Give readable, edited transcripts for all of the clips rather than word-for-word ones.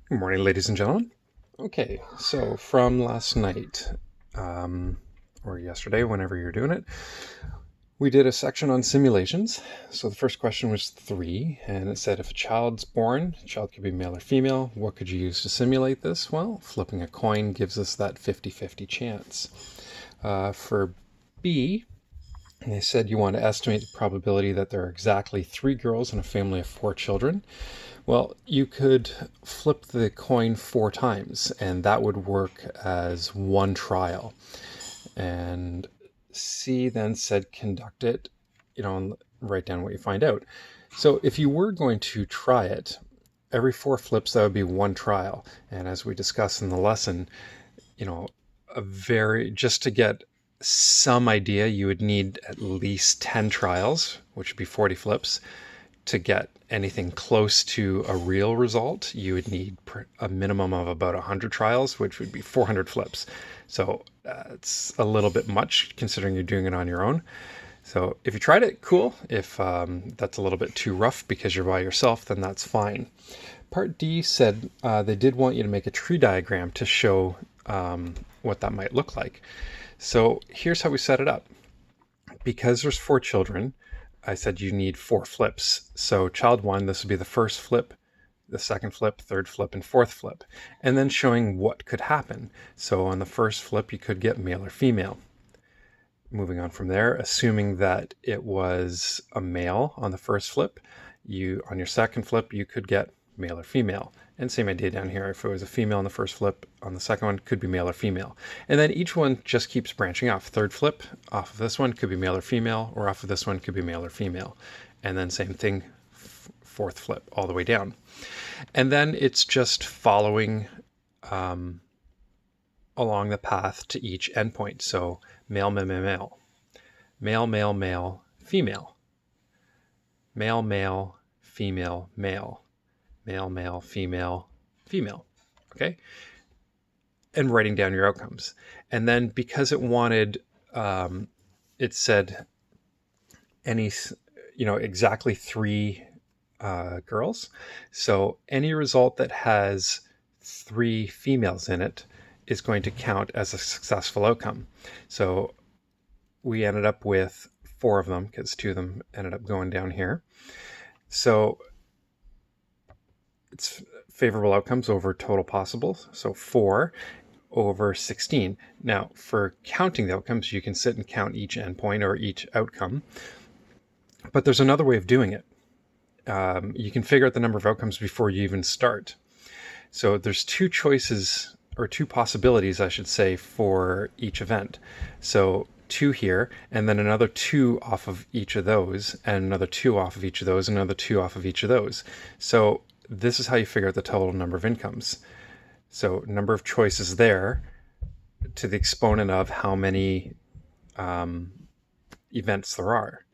Good morning, ladies and gentlemen. Okay, so from last night, or yesterday, whenever you're doing it, we did a section on simulations. So the first question was 3, and it said if a child's born, a child could be male or female, what could you use to simulate this? Well, flipping a coin gives us that 50-50 chance. For B, they said you want to estimate the probability that there are exactly 3 girls in a family of 4 children. Well, you could flip the coin 4 times, and that would work as one trial. And C then said conduct it, and write down what you find out. So if you were going to try it, every 4 flips, that would be one trial. And as we discussed in the lesson, just to get some idea, you would need at least 10 trials, which would be 40 flips. To get anything close to a real result, you would need a minimum of about 100 trials, which would be 400 flips. So it's a little bit much considering you're doing it on your own. So if you tried it, cool. If that's a little bit too rough because you're by yourself, then that's fine. Part D said they did want you to make a tree diagram to show what that might look like. So here's how we set it up. Because there's 4 children, I said you need 4 flips. So child 1, this would be the first flip, the second flip, third flip, and fourth flip. And then showing what could happen. So on the first flip, you could get male or female. Moving on from there, assuming that it was a male on the first flip, on your second flip, you could get male or female. And same idea down here. If it was a female on the first flip, on the second one, could be male or female. And then each one just keeps branching off. Third flip, off of this one, could be male or female, or off of this one, could be male or female. And then same thing, fourth flip, all the way down. And then it's just following along the path to each endpoint. So male, male, male, male, male, male, female, male, male, female, male, male, male, female, female. Okay. And writing down your outcomes. And then because it wanted, it said exactly 3 girls. So any result that has 3 females in it is going to count as a successful outcome. So we ended up with 4 of them because 2 of them ended up going down here. So it's favorable outcomes over total possible. So 4 over 16. Now, for counting the outcomes, you can sit and count each endpoint or each outcome. But there's another way of doing it. You can figure out the number of outcomes before you even start. So there's 2 choices, or 2 possibilities, I should say, for each event. So 2 here, and then another 2 off of each of those, and another 2 off of each of those, and another 2 off of each of those. So this is how you figure out the total number of incomes. So number of choices there to the exponent of how many events there are.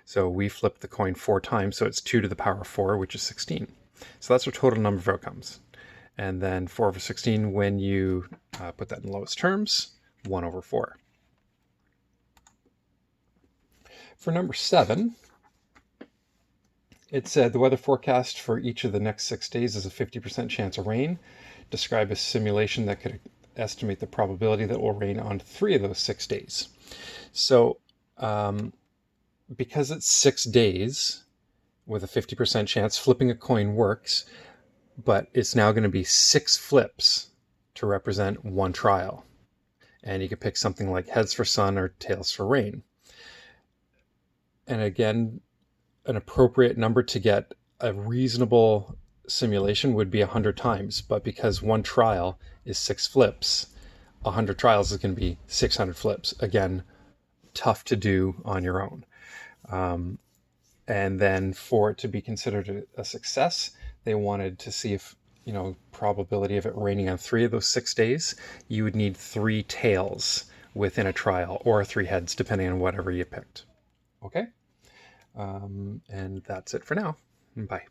So we flip the coin 4 times, so it's 2 to the power of 4, which is 16. So that's our total number of outcomes. And then 4 over 16, when you put that in lowest terms, 1 over 4. For number 7, it said the weather forecast for each of the next 6 days is a 50% chance of rain. Describe a simulation that could estimate the probability that it will rain on 3 of those 6 days. So because it's 6 days with a 50% chance, flipping a coin works, but it's now going to be 6 flips to represent one trial. And you could pick something like heads for sun or tails for rain. And again, an appropriate number to get a reasonable simulation would be 100 times, but because one trial is 6 flips, 100 trials is going to be 600 flips. Again, tough to do on your own. And then for it to be considered a success, they wanted to see if, probability of it raining on 3 of those 6 days, you would need 3 tails within a trial, or 3 heads, depending on whatever you picked. Okay? And that's it for now. Bye.